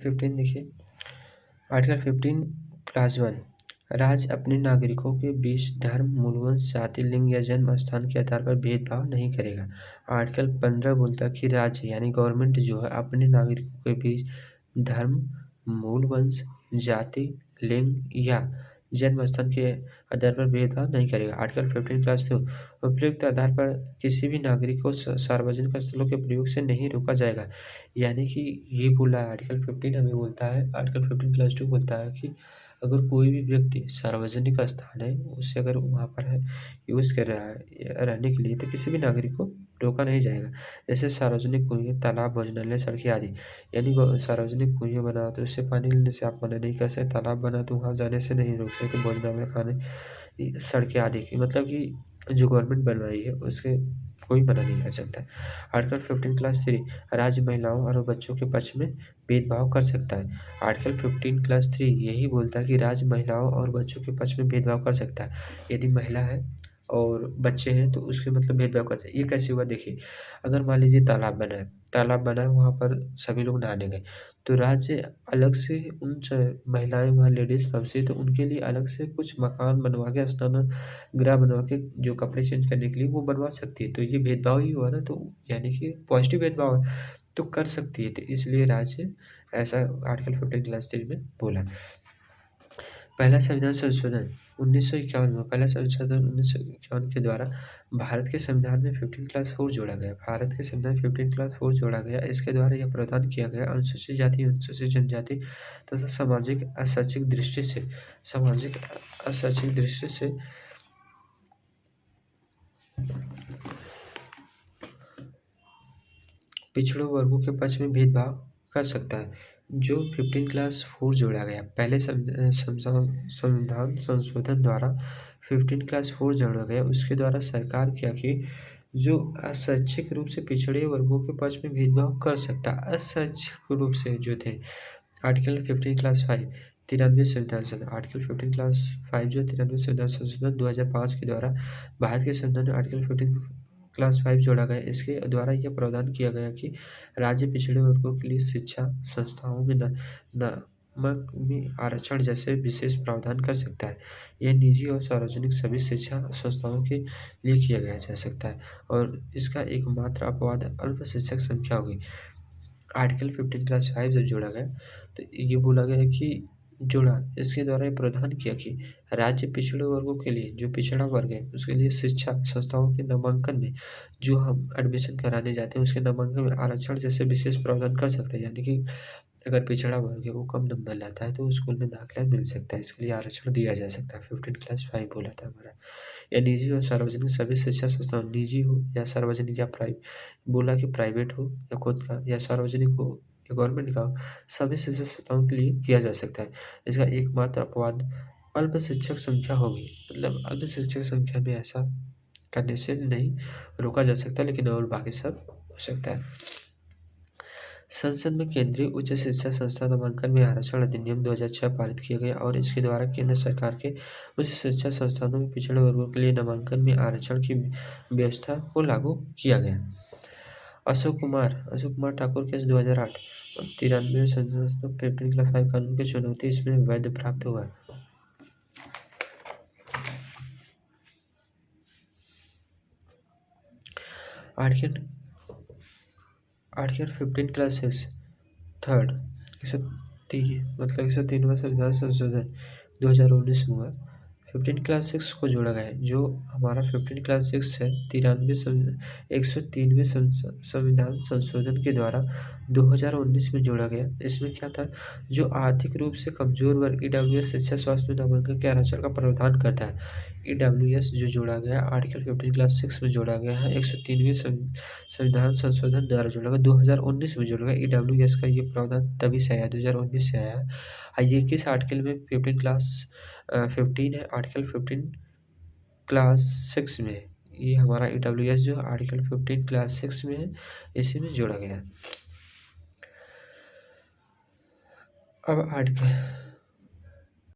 15 देखिए, article 15 class 1 राज्य अपने नागरिकों के बीच धर्म, मूलवंश, जाति, लिंग या जन्म स्थान के आधार पर भेदभाव नहीं करेगा। आर्टिकल 15 बोलता है कि राज्य यानी गवर्नमेंट जो है अपने नागरिकों के बीच धर्म, मूलवंश, जाति, लिंग या जन्म स्थान के आधार पर भेदभाव नहीं करेगा। आर्टिकल 15 क्लास 2 उपयुक्त आधार पर किसी भी नागरिक को सार्वजनिक स्थलों के प्रयोग से नहीं रोका जाएगा। यानी कि ये बोला है आर्टिकल 15 हमें बोलता है, आर्टिकल 15 क्लास 2 बोलता है कि अगर कोई भी व्यक्ति सार्वजनिक स्थान है उसे अगर वहाँ पर है यूज़ कर रहा है रहने के लिए तो किसी भी नागरिक को रोका नहीं जाएगा। जैसे सार्वजनिक कुएँ, तालाब, भोजनालय, सड़कें आदि। यानी सार्वजनिक कुएँ बना तो उससे पानी लेने से आप मना नहीं कर सकते, तालाब बना तो वहाँ जाने से नहीं रोक सकते, भोजनालय खाने सड़कें आदि की मतलब कि जो गवर्नमेंट बनवाई है उसके कोई मना नहीं कर सकता। आर्टिकल 15 क्लास 3 राज्य महिलाओं और बच्चों के पक्ष में भेदभाव कर सकता है। आर्टिकल 15 क्लास 3 यही बोलता है कि राज्य महिलाओं और बच्चों के पक्ष में भेदभाव कर सकता है। यदि महिला है और बच्चे हैं तो उसके मतलब भेदभाव कर सकते। ये कैसे हुआ देखिए, अगर मान लीजिए तालाब बना है वहाँ पर सभी लोग नहाने गए, तो राज्य अलग से उन महिलाएं वहाँ लेडीज़ फंसी तो उनके लिए अलग से कुछ मकान बनवा के स्नानगृह बनवा के जो कपड़े चेंज करने के लिए वो बनवा सकती है। तो ये भेदभाव ही हुआ ना, तो यानी कि पॉजिटिव भेदभाव है तो कर सकती है। तो इसलिए राज्य ऐसा आर्टिकल 15 क्लास 3 में बोला। पहला संविधान संशोधन 1951 में पहला संशोधन 1951 के द्वारा भारत के संविधान में 15 क्लास 4 जोड़ा गया। भारत के संविधान में 15 क्लास 4 जोड़ा गया। इसके द्वारा यह प्रावधान किया गया अनुसूचित जाति, अनुसूचित जनजाति तथा सामाजिक अशैक्षिक दृष्टि से पिछड़े वर्गों के पक्ष में भेदभाव कर सकता है। जो 15 क्लास 4 जोड़ा गया, पहले संविधान संशोधन द्वारा 15 क्लास 4 जोड़ा गया, उसके द्वारा सरकार क्या कि जो अशैक्षिक रूप से पिछड़े वर्गों के पक्ष में भेदभाव कर सकता है। अशैक्षिक रूप से जो थे आर्टिकल 15 क्लास 5 93 संविधान संशोधन, आर्टिकल 15 क्लास 5 जो 93 संविधान संशोधन 2005 के द्वारा भारत के संविधान में आर्टिकल 15 क्लास 5 जोड़ा गया। इसके द्वारा यह प्रावधान किया गया कि राज्य पिछड़े वर्गों के लिए शिक्षा संस्थाओं में नामांकन में आरक्षण जैसे विशेष प्रावधान कर सकता है। यह निजी और सार्वजनिक सभी शिक्षा संस्थाओं के लिए किया गया जा सकता है और इसका एकमात्र अपवाद अल्पशिक्षक संख्या होगी। आर्टिकल 15 क्लास 5 जब जोड़ा गया तो ये बोला गया कि इसके द्वारा ये प्रावधान किया कि राज्य पिछड़े वर्गों के लिए जो पिछड़ा वर्ग है उसके लिए शिक्षा संस्थाओं के नामांकन में जो हम एडमिशन कराने जाते हैं उसके नामांकन में आरक्षण जैसे विशेष प्रावधान कर सकते हैं। यानी कि अगर पिछड़ा वर्ग है वो कम नंबर लाता है तो उस स्कूल में दाखिला मिल सकता है, इसके लिए आरक्षण दिया जा सकता है। 15 क्लास 5 बोला था हमारा। या निजी और सार्वजनिक सभी शिक्षा संस्थान, निजी हो या सार्वजनिक या बोला कि प्राइवेट हो या खुद का या सार्वजनिक हो या गवर्नमेंट का हो, सभी शिक्षा संस्थाओं के लिए किया जा सकता है। इसका एकमात्र अपवाद अल्प शिक्षक संख्या होगी, मतलब अल्प शिक्षक संख्या में ऐसा करने से नहीं रोका जा सकता, लेकिन और बाकी सब हो सकता है। संसद में केंद्रीय उच्च शिक्षा संस्था नामांकन में आरक्षण अधिनियम 2006 पारित किया गया और इसके द्वारा केंद्र सरकार के उच्च शिक्षा संस्थानों में पिछड़े वर्गों के लिए नामांकन में आरक्षण की व्यवस्था को लागू किया गया। अशोक कुमार ठाकुर केस 2008 93 संसद 15 क्लास 5 कानून की चुनौती, इसमें वैध प्राप्त हुआ। आर्टिकल 15 क्लास 6 थर्ड 103वां संविधान संशोधन 2019 में हुआ। 15 क्लास 6 को जोड़ा गया है। जो हमारा 15 क्लास 6 है 103वें संविधान संशोधन के द्वारा 2019 में जोड़ा गया। इसमें क्या था, जो आर्थिक रूप से कमजोर वर्ग ईडब्ल्यूएस शिक्षा स्वास्थ्य में नामांकन के आरक्षण का प्रावधान करता है। ईडब्ल्यूएस जो जोड़ा गया आर्टिकल 15 क्लास 6 में जोड़ा गया है, 103वें संविधान संशोधन द्वारा जोड़ा गया, 2019 में जोड़ा गया। ईडब्ल्यूएस का ये प्रावधान तभी से आया, 2019 से आया है। ये किस आर्टिकल में 15 क्लास 15 है, आर्टिकल 15 क्लास 6 में है। ये हमारा ईडब्ल्यूएस जो आर्टिकल 15 क्लास 6 में है, इसी में जोड़ा गया है। अब